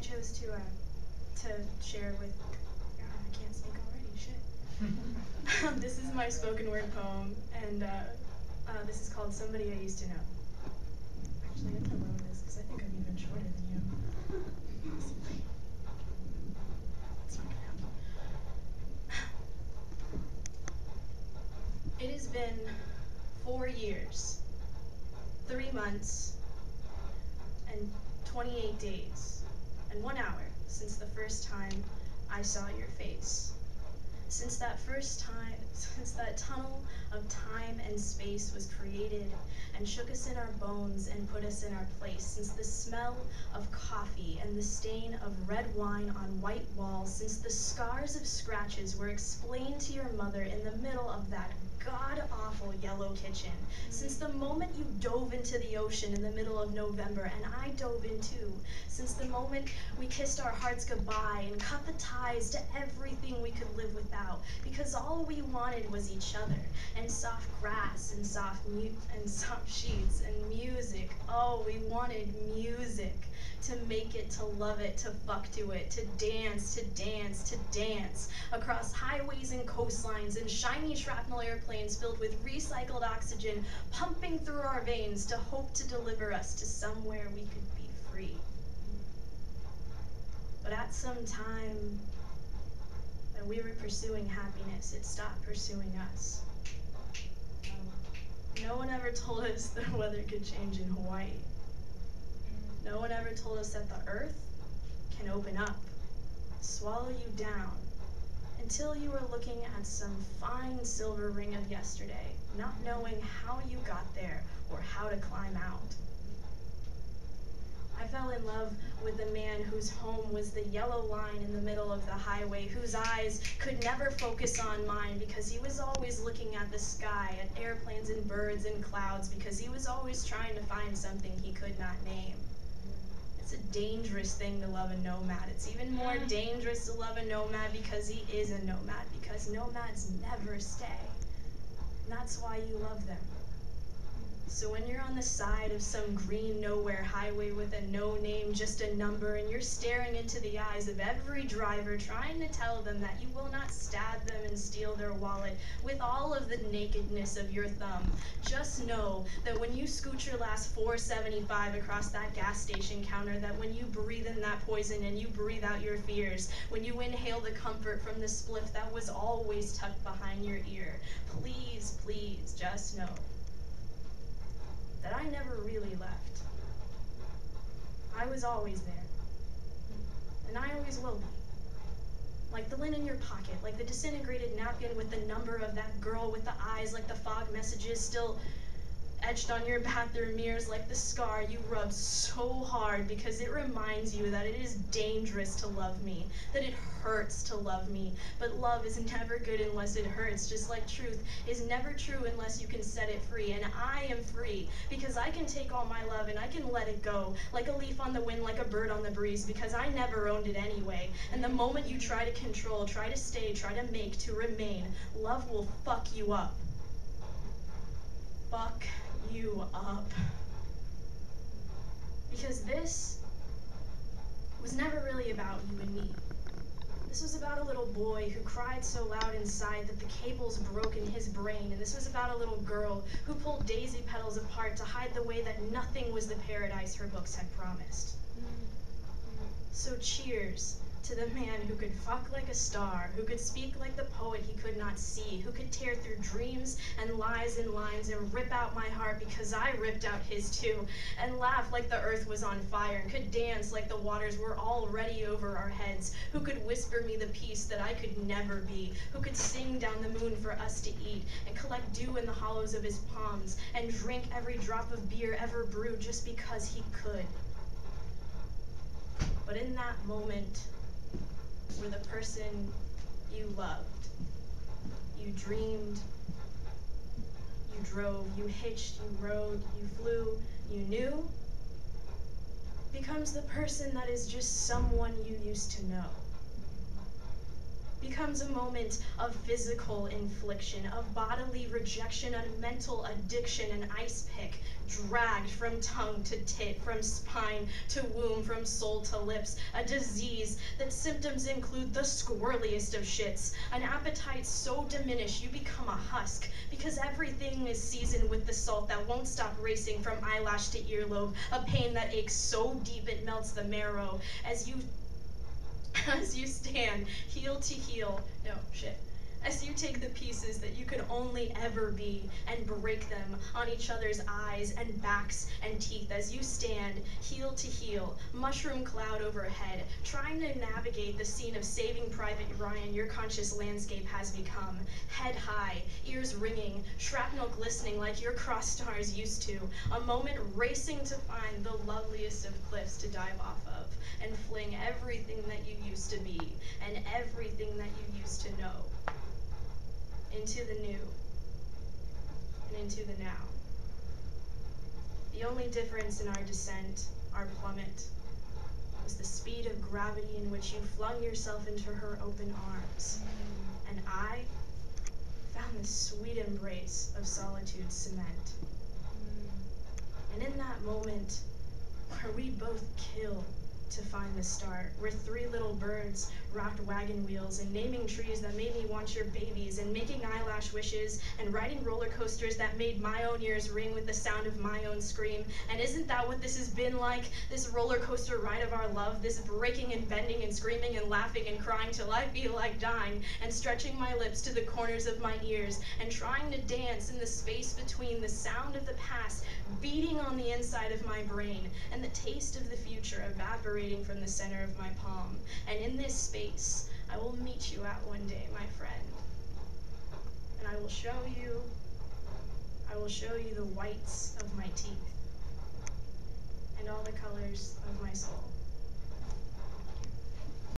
chose to share with. I can't speak already. Shit. This is my spoken word poem, and this is called "Somebody I Used to Know." Actually, I can lower this because I think I'm even shorter than you. It's not gonna happen. It has been 4 years, 3 months, and 28 days, and 1 hour since the first time I saw your face. Since that tunnel of time and space was created and shook us in our bones and put us in our place, since the smell of coffee and the stain of red wine on white walls, since the scars of scratches were explained to your mother in the middle of that god-awful yellow kitchen, since the moment you dove into the ocean in the middle of November and I dove in too, since the moment we kissed our hearts goodbye and cut the ties to everything we could live without, because all we wanted was each other, and soft grass and soft sheets and music. Oh, we wanted music. To make it, to love it, to fuck to it, to dance, to dance, to dance, across highways and coastlines and shiny shrapnel airplanes filled with recycled oxygen pumping through our veins to hope to deliver us to somewhere we could be free. But at some time that we were pursuing happiness, it stopped pursuing us. No one ever told us the weather could change in Hawaii. No one ever told us that the earth can open up, swallow you down, until you were looking at some fine silver ring of yesterday, not knowing how you got there or how to climb out. I fell in love with the man whose home was the yellow line in the middle of the highway, whose eyes could never focus on mine because he was always looking at the sky, at airplanes and birds and clouds, because he was always trying to find something he could not name. It's a dangerous thing to love a nomad. It's even more dangerous to love a nomad because he is a nomad, because nomads never stay. And that's why you love them. So when you're on the side of some green nowhere highway with a no name, just a number, and you're staring into the eyes of every driver trying to tell them that you will not stab them and steal their wallet with all of the nakedness of your thumb, just know that when you scoot your last $4.75 across that gas station counter, that when you breathe in that poison and you breathe out your fears, when you inhale the comfort from the spliff that was always tucked behind your ear, please, please just know that I never really left. I was always there. And I always will be. Like the lint in your pocket, like the disintegrated napkin with the number of that girl with the eyes, like the fog messages still etched on your bathroom mirrors, like the scar you rubbed so hard because it reminds you that it is dangerous to love me, that it hurts to love me, but love is never good unless it hurts, just like truth is never true unless you can set it free, and I am free because I can take all my love and I can let it go, like a leaf on the wind, like a bird on the breeze, because I never owned it anyway, and the moment you try to control, try to stay, try to make, to remain, love will fuck you up. Fuck you up. Because this was never really about you and me. This was about a little boy who cried so loud inside that the cables broke in his brain, and this was about a little girl who pulled daisy petals apart to hide the way that nothing was the paradise her books had promised. So cheers to the man who could fuck like a star, who could speak like the poet he could not see, who could tear through dreams and lies and lines and rip out my heart because I ripped out his too, and laugh like the earth was on fire, and could dance like the waters were already over our heads, who could whisper me the peace that I could never be, who could sing down the moon for us to eat, and collect dew in the hollows of his palms, and drink every drop of beer ever brewed just because he could. But in that moment, were the person you loved. You dreamed, you drove, you hitched, you rode, you flew, you knew, becomes the person that is just someone you used to know. becomes a moment of physical infliction, of bodily rejection, a mental addiction, an ice pick, dragged from tongue to tit, from spine to womb, from soul to lips, a disease that symptoms include the squirreliest of shits, an appetite so diminished you become a husk, because everything is seasoned with the salt that won't stop racing from eyelash to earlobe, a pain that aches so deep it melts the marrow, as you stand heel to heel, as you take the pieces that you could only ever be and break them on each other's eyes and backs and teeth, as you stand heel to heel, mushroom cloud overhead, trying to navigate the scene of Saving Private Ryan your conscious landscape has become, head high, ears ringing, shrapnel glistening like your cross stars used to, a moment racing to find the loveliest of cliffs to dive off of and fling everything that you used to be and everything that you used to know into the new and into the now. The only difference in our descent, our plummet, was the speed of gravity in which you flung yourself into her open arms, and I found the sweet embrace of solitude's cement. And in that moment, where we both kill to find the start, where three little birds rocked wagon wheels and naming trees that made me want your babies and making eyelash wishes and riding roller coasters that made my own ears ring with the sound of my own scream. And isn't that what this has been like, this roller coaster ride of our love, this breaking and bending and screaming and laughing and crying till I feel like dying and stretching my lips to the corners of my ears and trying to dance in the space between the sound of the past beating on the inside of my brain and the taste of the future evaporating from the center of my palm. And in this space, I will meet you at one day, my friend. And I will show you the whites of my teeth and all the colors of my soul.